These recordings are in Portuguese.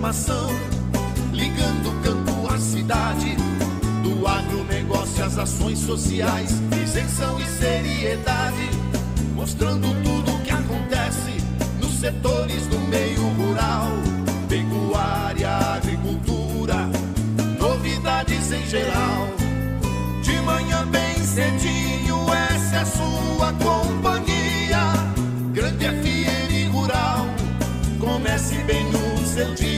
informação, ligando o campo à cidade, do agronegócio às ações sociais, isenção e seriedade, mostrando tudo o que acontece nos setores do meio rural, pecuária, agricultura, novidades em geral. De manhã bem cedinho, essa é a sua companhia, Grande FM Rural, comece bem o seu dia.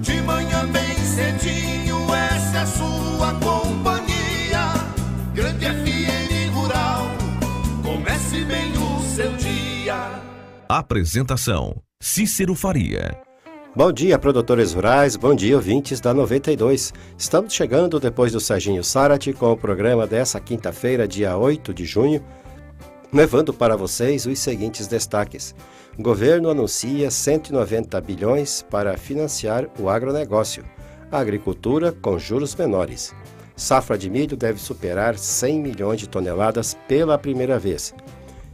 De manhã bem cedinho, essa é a sua companhia, Grande FM Rural, comece bem o seu dia. Apresentação: Cícero Faria. Bom dia, produtores rurais, bom dia, ouvintes da 92. Estamos chegando depois do Serginho Sarati com o programa dessa quinta-feira, dia 8 de junho, levando para vocês os seguintes destaques. O governo anuncia 190 bilhões para financiar o agronegócio. A agricultura com juros menores. Safra de milho deve superar 100 milhões de toneladas pela primeira vez.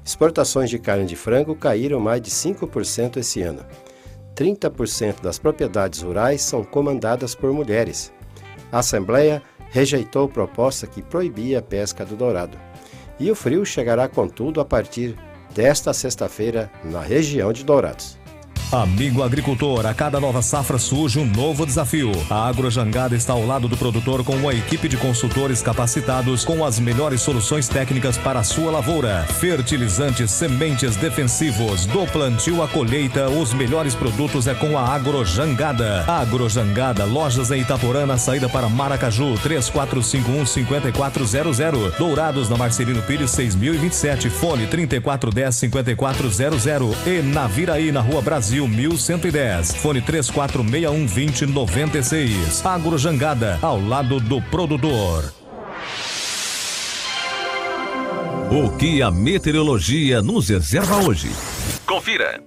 Exportações de carne de frango caíram mais de 5% esse ano. 30% das propriedades rurais são comandadas por mulheres. A Assembleia rejeitou proposta que proibia a pesca do dourado. E o frio chegará com tudo a partir desta sexta-feira na região de Dourados. Amigo agricultor, a cada nova safra surge um novo desafio. A Agrojangada está ao lado do produtor com uma equipe de consultores capacitados com as melhores soluções técnicas para a sua lavoura. Fertilizantes, sementes, defensivos, do plantio à colheita, os melhores produtos é com a Agrojangada. Agrojangada, lojas em Itaporã, na saída para Maracaju, 3451-5400. Dourados, na Marcelino Pires, 6027, fone 3410-5400. E na Viraí, na Rua Brasil, 1110, fone 3461-2096. Agrojangada, ao lado do produtor. O que a meteorologia nos reserva hoje? Confira!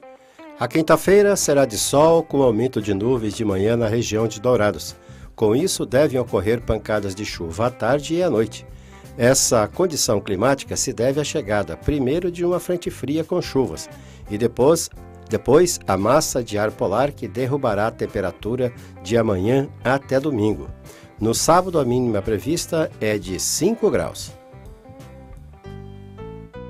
A quinta-feira será de sol com aumento de nuvens de manhã na região de Dourados. Com isso, devem ocorrer pancadas de chuva à tarde e à noite. Essa condição climática se deve à chegada, primeiro, de uma frente fria com chuvas e depois a massa de ar polar que derrubará a temperatura de amanhã até domingo. No sábado, a mínima prevista é de 5 graus.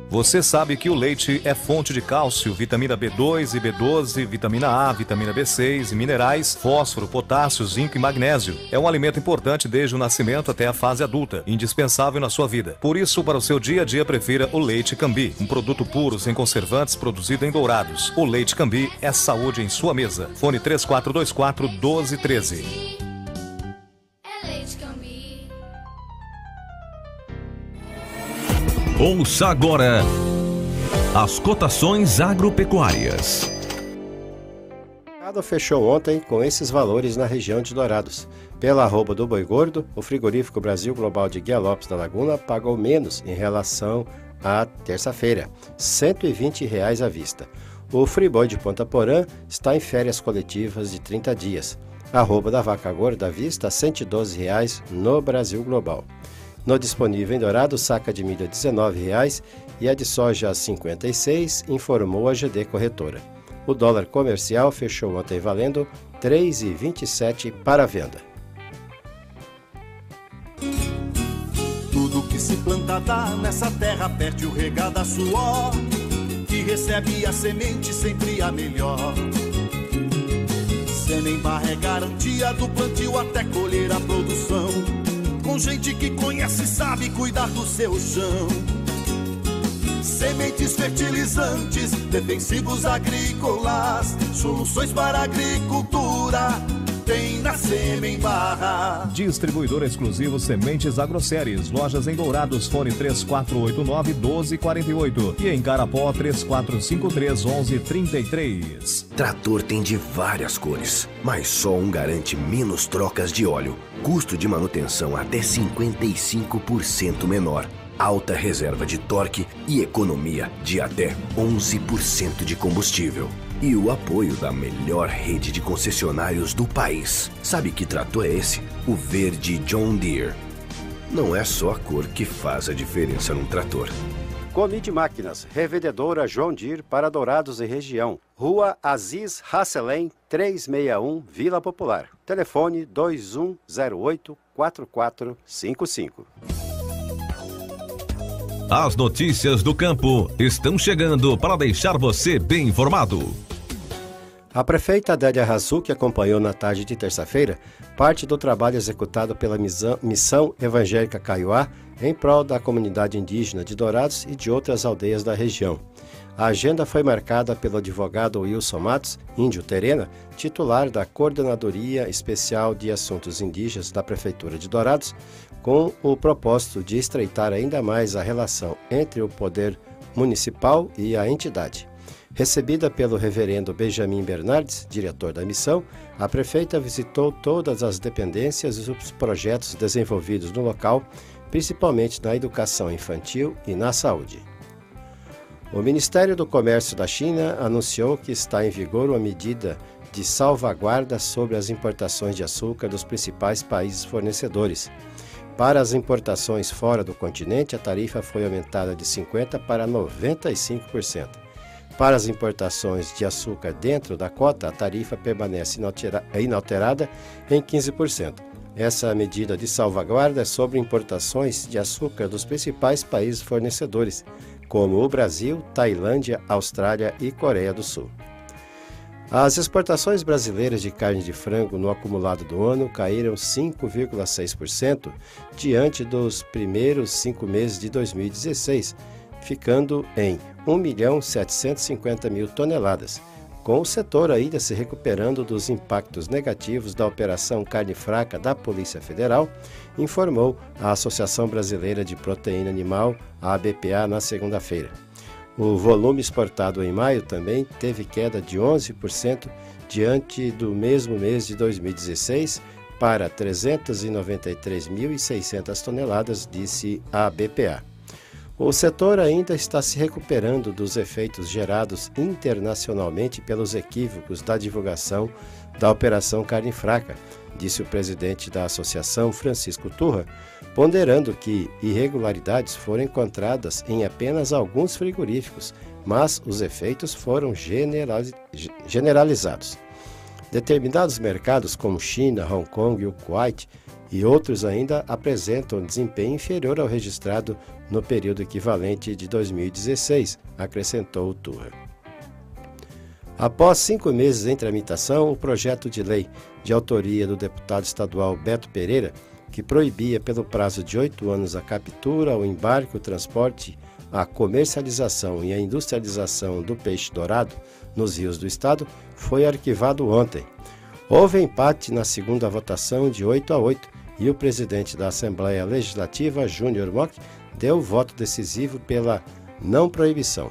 Você sabe que o leite é fonte de cálcio, vitamina B2 e B12, vitamina A, vitamina B6 e minerais, fósforo, potássio, zinco e magnésio. É um alimento importante desde o nascimento até a fase adulta, indispensável na sua vida. Por isso, para o seu dia a dia, prefira o Leite Cambi, um produto puro, sem conservantes, produzido em Dourados. O Leite Cambi é saúde em sua mesa. Fone 3424-1213. Ouça agora as cotações agropecuárias. O mercado fechou ontem com esses valores na região de Dourados. Pela arroba do boi gordo, o frigorífico Brasil Global de Guia Lopes da Laguna pagou menos em relação à terça-feira, R$ 120 à vista. O friboi de Ponta Porã está em férias coletivas de 30 dias. A arroba da vaca gorda à vista, R$ 112 no Brasil Global. No disponível em Dourados, saca de milho a R$ 19 e a de soja a R$ 56, informou a GD Corretora. O dólar comercial fechou ontem valendo R$ 3,27 para a venda. Tudo que se planta dá nessa terra, perde o regar da suor, que recebe a semente sempre a melhor. Semembar é garantia do plantio até colher a produção, com gente que conhece e sabe cuidar do seu chão. Sementes, fertilizantes, defensivos agrícolas, soluções para a agricultura, tem na Semembar. Distribuidor exclusivo Sementes Agroséries, lojas em Dourados, fone 3489-1248 e em Carapó 3453-1133. Trator tem de várias cores, mas só um garante menos trocas de óleo, custo de manutenção até 55% menor, alta reserva de torque e economia de até 11% de combustível. E o apoio da melhor rede de concessionários do país. Sabe que trator é esse? O verde John Deere. Não é só a cor que faz a diferença num trator. Comide Máquinas, revendedora João Dir para Dourados e região. Rua Aziz Hasselem, 361, Vila Popular. Telefone 2108-4455. As notícias do campo estão chegando para deixar você bem informado. A prefeita Adélia Razzucchi acompanhou na tarde de terça-feira parte do trabalho executado pela Missão Evangélica Kaiowá em prol da comunidade indígena de Dourados e de outras aldeias da região. A agenda foi marcada pelo advogado Wilson Matos, índio Terena, titular da Coordenadoria Especial de Assuntos Indígenas da Prefeitura de Dourados, com o propósito de estreitar ainda mais a relação entre o poder municipal e a entidade. Recebida pelo reverendo Benjamin Bernardes, diretor da missão, a prefeita visitou todas as dependências e os projetos desenvolvidos no local, principalmente na educação infantil e na saúde. O Ministério do Comércio da China anunciou que está em vigor uma medida de salvaguarda sobre as importações de açúcar dos principais países fornecedores. Para as importações fora do continente, a tarifa foi aumentada de 50% para 95%. Para as importações de açúcar dentro da cota, a tarifa permanece inalterada em 15%. Essa medida de salvaguarda é sobre importações de açúcar dos principais países fornecedores, como o Brasil, Tailândia, Austrália e Coreia do Sul. As exportações brasileiras de carne de frango no acumulado do ano caíram 5,6% diante dos primeiros 5 meses de 2016, ficando em 1.750.000 toneladas, com o setor ainda se recuperando dos impactos negativos da Operação Carne Fraca da Polícia Federal, informou a Associação Brasileira de Proteína Animal, a ABPA, na segunda-feira. O volume exportado em maio também teve queda de 11% diante do mesmo mês de 2016 para 393.600 toneladas, disse a ABPA. O setor ainda está se recuperando dos efeitos gerados internacionalmente pelos equívocos da divulgação da Operação Carne Fraca, disse o presidente da associação, Francisco Turra, ponderando que irregularidades foram encontradas em apenas alguns frigoríficos, mas os efeitos foram generalizados. Determinados mercados como China, Hong Kong e o Kuwait e outros ainda apresentam desempenho inferior ao registrado no período equivalente de 2016, acrescentou o Turra. Após 5 meses em tramitação, o projeto de lei de autoria do deputado estadual Beto Pereira, que proibia pelo prazo de 8 anos a captura, o embarque, o transporte, a comercialização e a industrialização do peixe dourado nos rios do estado, foi arquivado ontem. Houve empate na segunda votação de 8-8 e o presidente da Assembleia Legislativa, Júnior Mock, deu voto decisivo pela não proibição.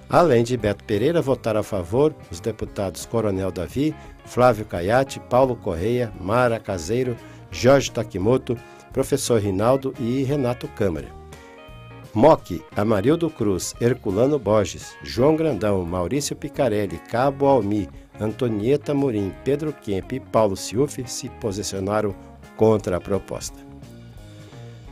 Além de Beto Pereira, votaram a favor os deputados Coronel Davi, Flávio Caiate, Paulo Correia, Mara Caseiro, Jorge Takimoto, Professor Rinaldo e Renato Câmara. Mock, Amarildo Cruz, Herculano Borges, João Grandão, Maurício Picarelli, Cabo Almi, Antonieta Morim, Pedro Kemp e Paulo Ciufi se posicionaram contra a proposta.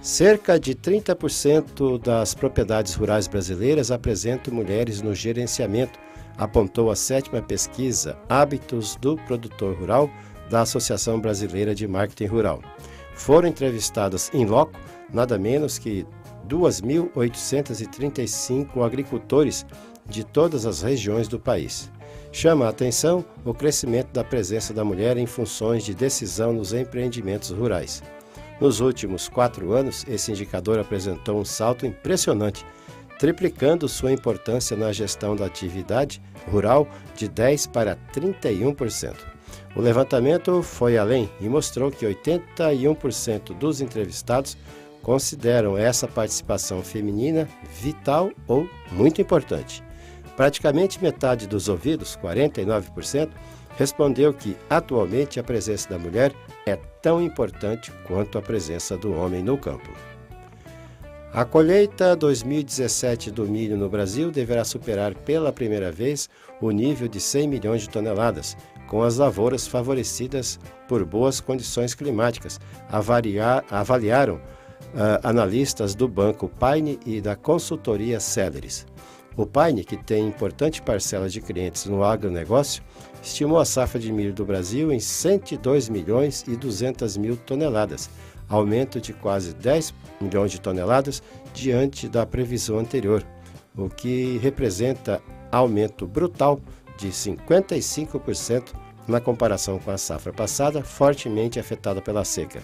Cerca de 30% das propriedades rurais brasileiras apresentam mulheres no gerenciamento, apontou a 7ª pesquisa Hábitos do Produtor Rural da Associação Brasileira de Marketing Rural. Foram entrevistadas em loco nada menos que 2.835 agricultores de todas as regiões do país. Chama a atenção o crescimento da presença da mulher em funções de decisão nos empreendimentos rurais. Nos últimos 4 anos, esse indicador apresentou um salto impressionante, triplicando sua importância na gestão da atividade rural de 10% para 31%. O levantamento foi além e mostrou que 81% dos entrevistados consideram essa participação feminina vital ou muito importante. Praticamente metade dos ouvidos, 49%, respondeu que atualmente a presença da mulher é tão importante quanto a presença do homem no campo. A colheita 2017 do milho no Brasil deverá superar pela primeira vez o nível de 100 milhões de toneladas, com as lavouras favorecidas por boas condições climáticas, avaliaram analistas do Banco Paine e da consultoria Celeris. O Paine, que tem importante parcela de clientes no agronegócio, estimou a safra de milho do Brasil em 102 milhões e 200 mil toneladas, aumento de quase 10 milhões de toneladas diante da previsão anterior, o que representa aumento brutal de 55% na comparação com a safra passada, fortemente afetada pela seca.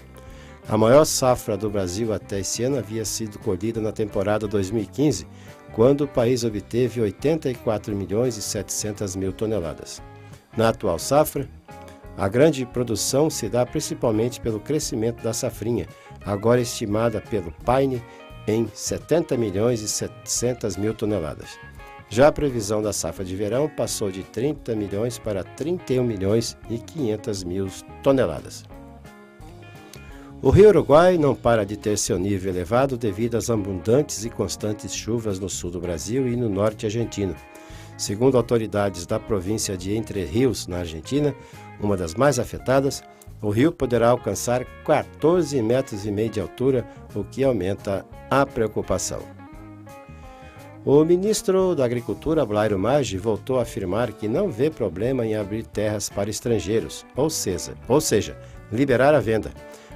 A maior safra do Brasil até esse ano havia sido colhida na temporada 2015, quando o país obteve 84 milhões e 700 mil toneladas. Na atual safra, a grande produção se dá principalmente pelo crescimento da safrinha, agora estimada pelo Paine em 70 milhões e 700 mil toneladas. Já a previsão da safra de verão passou de 30 milhões para 31 milhões e 500 mil toneladas. O rio Uruguai não para de ter seu nível elevado devido às abundantes e constantes chuvas no sul do Brasil e no norte argentino. Segundo autoridades da província de Entre Rios, na Argentina, uma das mais afetadas, o rio poderá alcançar 14,5 metros de altura, o que aumenta a preocupação. O ministro da Agricultura, Blairo Maggi, voltou a afirmar que não vê problema em abrir terras para estrangeiros, ou seja, liberar a venda.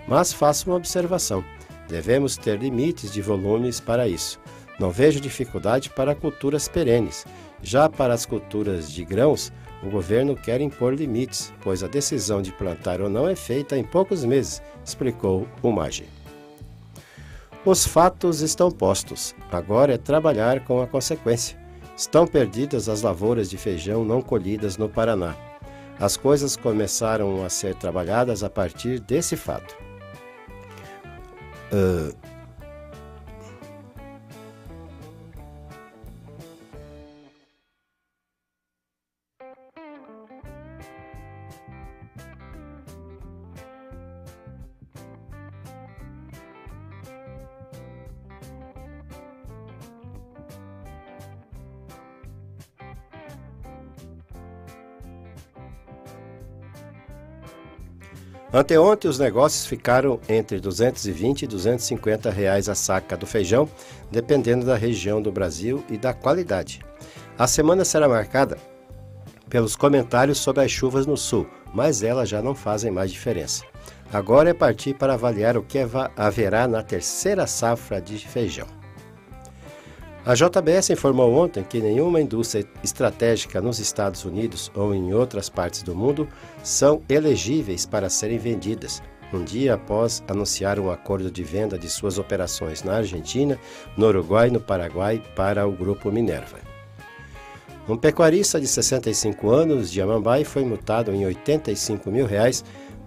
Mas faço uma observação: devemos ter limites de volumes para isso. Não vejo dificuldade para culturas perenes. Já para as culturas de grãos, o governo quer impor limites, pois a decisão de plantar ou não é feita em poucos meses, explicou o Maggi. Os fatos estão postos, agora é trabalhar com a consequência. Estão perdidas as lavouras de feijão não colhidas no Paraná. As coisas começaram a ser trabalhadas a partir desse fato. Anteontem, os negócios ficaram entre R$ 220 e R$ 250 a saca do feijão, dependendo da região do Brasil e da qualidade. A semana será marcada pelos comentários sobre as chuvas no sul, mas elas já não fazem mais diferença. Agora é partir para avaliar o que haverá na terceira safra de feijão. A JBS informou ontem que nenhuma indústria estratégica nos Estados Unidos ou em outras partes do mundo são elegíveis para serem vendidas, um dia após anunciar um acordo de venda de suas operações na Argentina, no Uruguai e no Paraguai para o Grupo Minerva. Um pecuarista de 65 anos de Amambai foi multado em R$ 85 mil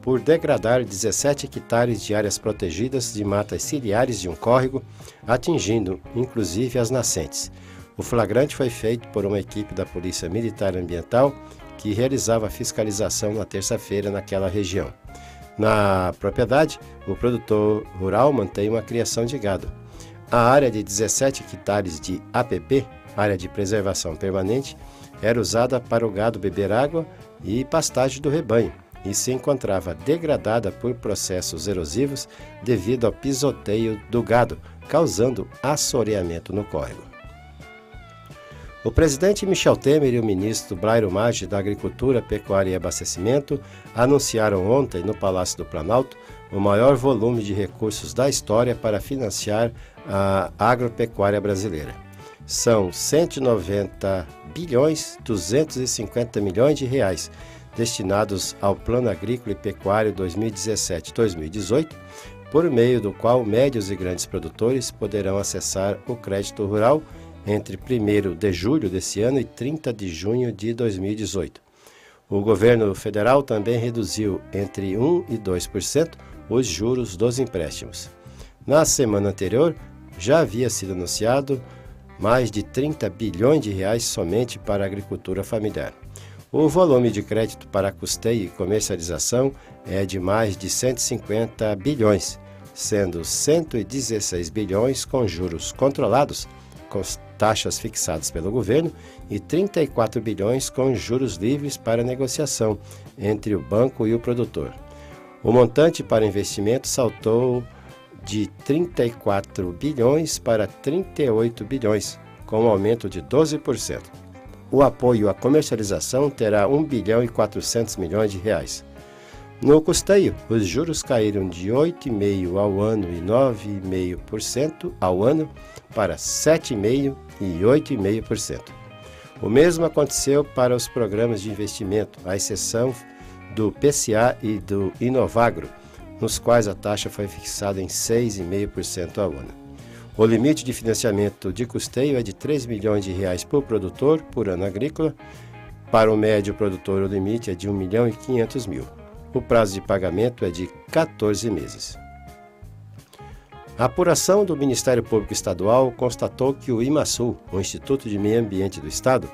por degradar 17 hectares de áreas protegidas de matas ciliares de um córrego, atingindo inclusive as nascentes. O flagrante foi feito por uma equipe da Polícia Militar Ambiental que realizava a fiscalização na terça-feira naquela região. Na propriedade, o produtor rural mantém uma criação de gado. A área de 17 hectares de APP, área de preservação permanente, era usada para o gado beber água e pastagem do rebanho, e se encontrava degradada por processos erosivos devido ao pisoteio do gado, causando assoreamento no córrego. O presidente Michel Temer e o ministro Blairo Maggi da Agricultura, Pecuária e Abastecimento anunciaram ontem no Palácio do Planalto o maior volume de recursos da história para financiar a agropecuária brasileira. São 190 bilhões 250 milhões de reais destinados ao Plano Agrícola e Pecuário 2017-2018, por meio do qual médios e grandes produtores poderão acessar o crédito rural entre 1º de julho desse ano e 30 de junho de 2018. O governo federal também reduziu entre 1% e 2% os juros dos empréstimos. Na semana anterior, já havia sido anunciado mais de 30 bilhões de reais somente para a agricultura familiar. O volume de crédito para custeio e comercialização é de mais de 150 bilhões, sendo 116 bilhões com juros controlados, com taxas fixadas pelo governo, e 34 bilhões com juros livres para negociação entre o banco e o produtor. O montante para investimento saltou de 34 bilhões para 38 bilhões, com um aumento de 12%. O apoio à comercialização terá 1 bilhão e 400 milhões de reais. No custeio, os juros caíram de 8,5% ao ano e 9,5% ao ano para 7,5% e 8,5%. O mesmo aconteceu para os programas de investimento, à exceção do PCA e do Inovagro, nos quais a taxa foi fixada em 6,5% ao ano. O limite de financiamento de custeio é de 3 milhões de reais por produtor por ano agrícola. Para o médio produtor, o limite é de 1 milhão e 500 mil. O prazo de pagamento é de 14 meses. A apuração do Ministério Público Estadual constatou que o IMASU, o Instituto de Meio Ambiente do Estado,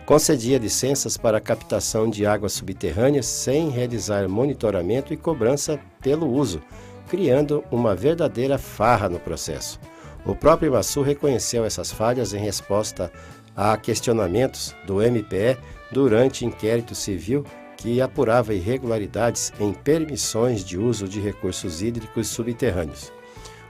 concedia licenças para a captação de águas subterrâneas sem realizar monitoramento e cobrança pelo uso, criando uma verdadeira farra no processo. O próprio IMASU reconheceu essas falhas em resposta a questionamentos do MPE durante inquérito civil que apurava irregularidades em permissões de uso de recursos hídricos subterrâneos.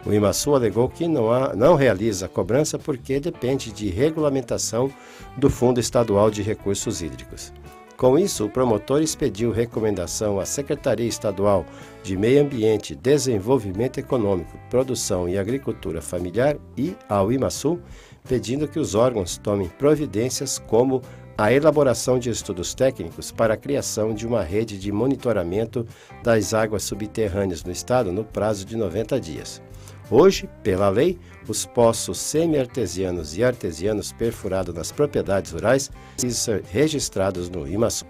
O IMASU alegou que não realiza a cobrança porque depende de regulamentação do Fundo Estadual de Recursos Hídricos. Com isso, o promotor expediu recomendação à Secretaria Estadual de Meio Ambiente, Desenvolvimento Econômico, Produção e Agricultura Familiar e ao IMASU, pedindo que os órgãos tomem providências como a elaboração de estudos técnicos para a criação de uma rede de monitoramento das águas subterrâneas no Estado no prazo de 90 dias. Hoje, pela lei, os poços semi-artesianos e artesianos perfurados nas propriedades rurais precisam ser registrados no IMASU.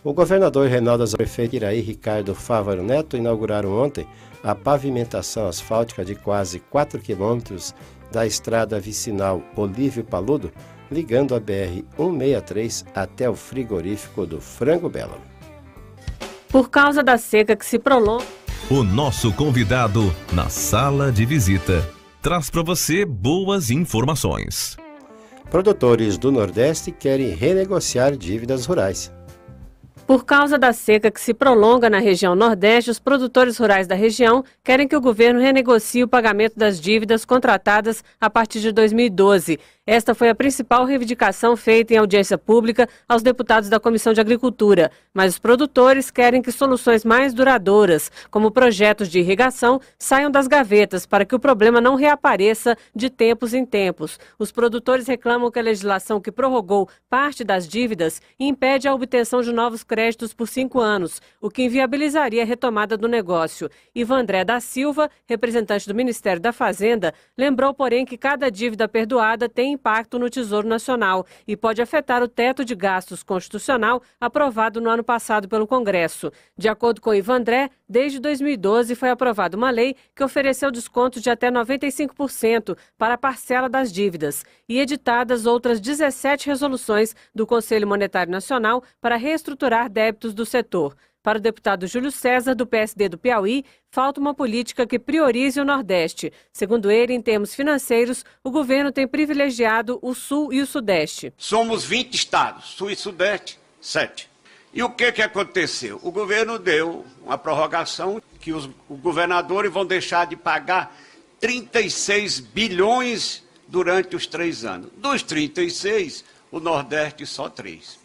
O governador Reinaldo Azevedo e o prefeito Iraí Ricardo Fávaro Neto inauguraram ontem a pavimentação asfáltica de quase 4 quilômetros da estrada vicinal Olívio Paludo, ligando a BR-163 até o frigorífico do Frango Belo. Por causa da seca que se prolonga, o nosso convidado na sala de visita traz para você boas informações. Produtores do Nordeste querem renegociar dívidas rurais. Por causa da seca que se prolonga na região Nordeste, os produtores rurais da região querem que o governo renegocie o pagamento das dívidas contratadas a partir de 2012. Esta foi a principal reivindicação feita em audiência pública aos deputados da Comissão de Agricultura. Mas os produtores querem que soluções mais duradouras, como projetos de irrigação, saiam das gavetas para que o problema não reapareça de tempos em tempos. Os produtores reclamam que a legislação que prorrogou parte das dívidas impede a obtenção de novos créditos por 5 anos, o que inviabilizaria a retomada do negócio. Ivandré da Silva, representante do Ministério da Fazenda, lembrou, porém, que cada dívida perdoada tem impacto no Tesouro Nacional e pode afetar o teto de gastos constitucional aprovado no ano passado pelo Congresso. De acordo com Ivandré, desde 2012 foi aprovada uma lei que ofereceu desconto de até 95% para a parcela das dívidas e editadas outras 17 resoluções do Conselho Monetário Nacional para reestruturar débitos do setor. Para o deputado Júlio César, do PSD do Piauí, falta uma política que priorize o Nordeste. Segundo ele, em termos financeiros, o governo tem privilegiado o Sul e o Sudeste. Somos 20 estados, Sul e Sudeste, 7. E o que aconteceu? O governo deu uma prorrogação que os governadores vão deixar de pagar 36 bilhões durante os 3 anos. Dos 36, o Nordeste só 3.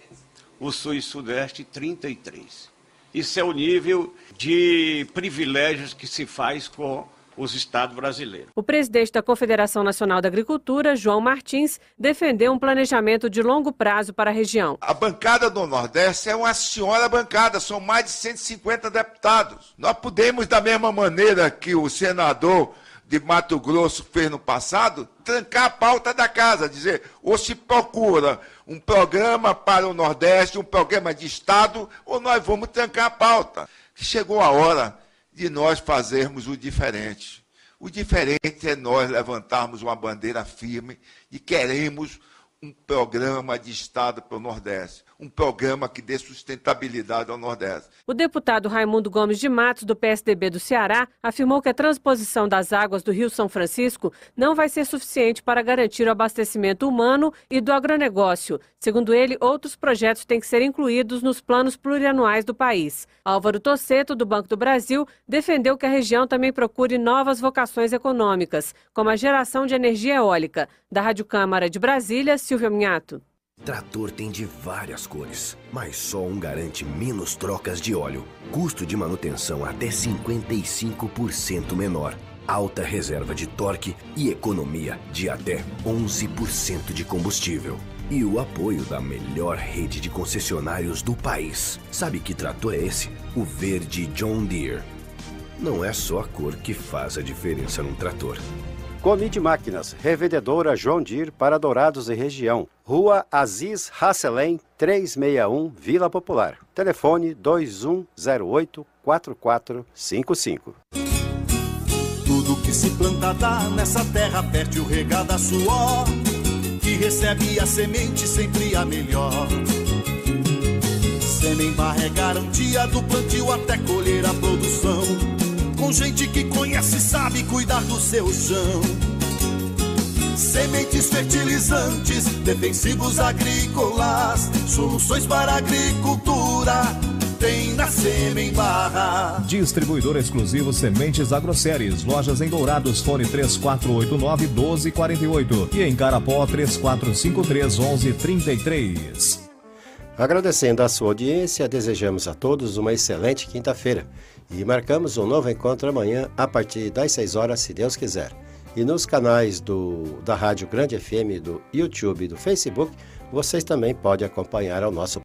O Sul e Sudeste, 33. Isso é o nível de privilégios que se faz com os estados brasileiros. O presidente da Confederação Nacional da Agricultura, João Martins, defendeu um planejamento de longo prazo para a região. A bancada do Nordeste é uma senhora bancada, são mais de 150 deputados. Nós podemos, da mesma maneira que o senador de Mato Grosso fez no passado, trancar a pauta da casa, dizer, ou se procura um programa para o Nordeste, um programa de Estado, ou nós vamos trancar a pauta. Chegou a hora de nós fazermos o diferente. O diferente é nós levantarmos uma bandeira firme e queremos um programa de Estado para o Nordeste, um programa que dê sustentabilidade ao Nordeste. O deputado Raimundo Gomes de Matos, do PSDB do Ceará, afirmou que a transposição das águas do Rio São Francisco não vai ser suficiente para garantir o abastecimento humano e do agronegócio. Segundo ele, outros projetos têm que ser incluídos nos planos plurianuais do país. Álvaro Tossetto, do Banco do Brasil, defendeu que a região também procure novas vocações econômicas, como a geração de energia eólica. Da Rádio Câmara de Brasília, Silvia Minhato. Trator tem de várias cores, mas só um garante menos trocas de óleo, custo de manutenção até 55% menor, alta reserva de torque e economia de até 11% de combustível. E o apoio da melhor rede de concessionários do país. Sabe que trator é esse? O verde John Deere. Não é só a cor que faz a diferença num trator. Comide Máquinas, revendedora John Deere para Dourados e região. Rua Aziz Hasselem, 361, Vila Popular. Telefone 2108-4455. Tudo que se planta dá nessa terra fértil regada a suor, que recebe a semente sempre a melhor. Semembar é garantia do plantio até colher a produção, com gente que conhece e sabe cuidar do seu chão. Sementes fertilizantes, defensivos agrícolas, soluções para a agricultura, tem na Semembar. Distribuidor exclusivo Sementes Agroceres. Lojas em Dourados, fone 3489-1248 e em Carapó 3453-1133. Agradecendo a sua audiência, desejamos a todos uma excelente quinta-feira e marcamos um novo encontro amanhã a partir das 6 horas, se Deus quiser. E nos canais da Rádio Grande FM, do YouTube e do Facebook, vocês também podem acompanhar o nosso